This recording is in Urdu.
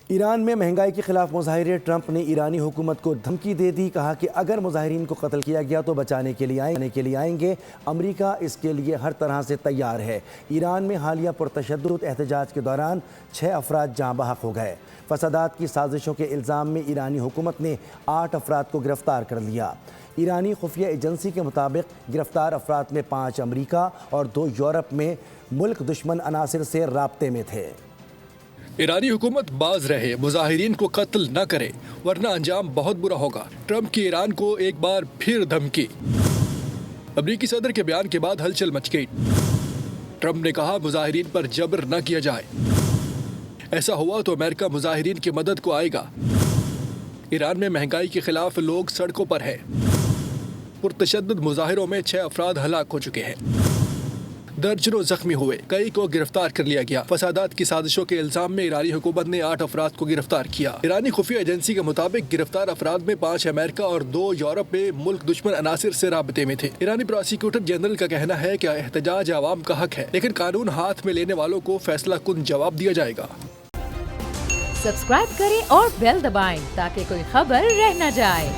ایران میں مہنگائی کے خلاف مظاہرے، ٹرمپ نے ایرانی حکومت کو دھمکی دے دی، کہا کہ اگر مظاہرین کو قتل کیا گیا تو بچانے کے لیے آئیں گے، امریکہ اس کے لیے ہر طرح سے تیار ہے۔ ایران میں حالیہ پرتشدد احتجاج کے دوران 6 افراد جاں بحق ہو گئے۔ فسادات کی سازشوں کے الزام میں ایرانی حکومت نے 8 افراد کو گرفتار کر لیا۔ ایرانی خفیہ ایجنسی کے مطابق گرفتار افراد میں 5 امریکہ اور 2 یورپ میں ملک دشمن عناصر سے رابطے میں تھے۔ ایرانی حکومت باز رہے، مظاہرین کو قتل نہ کرے ورنہ انجام بہت برا ہوگا۔ ٹرمپ کی ایران کو ایک بار پھر دھمکی۔ امریکی صدر کے بیان کے بعد ہلچل مچ گئی۔ ٹرمپ نے کہا مظاہرین پر جبر نہ کیا جائے، ایسا ہوا تو امریکہ مظاہرین کی مدد کو آئے گا۔ ایران میں مہنگائی کے خلاف لوگ سڑکوں پر ہیں۔ پرتشدد مظاہروں میں 6 افراد ہلاک ہو چکے ہیں، درجنوں زخمی ہوئے، کئی کو گرفتار کر لیا گیا۔ فسادات کی سازشوں کے الزام میں ایرانی حکومت نے 8 افراد کو گرفتار کیا۔ ایرانی خفیہ ایجنسی کے مطابق گرفتار افراد میں 5 امریکہ اور 2 یورپ میں ملک دشمن عناصر سے رابطے میں تھے۔ ایرانی پراسیکیوٹر جنرل کا کہنا ہے کہ احتجاج عوام کا حق ہے، لیکن قانون ہاتھ میں لینے والوں کو فیصلہ کن جواب دیا جائے گا۔ سبسکرائب کریں اور بیل دبائیں تاکہ کوئی خبر رہ نہ جائے۔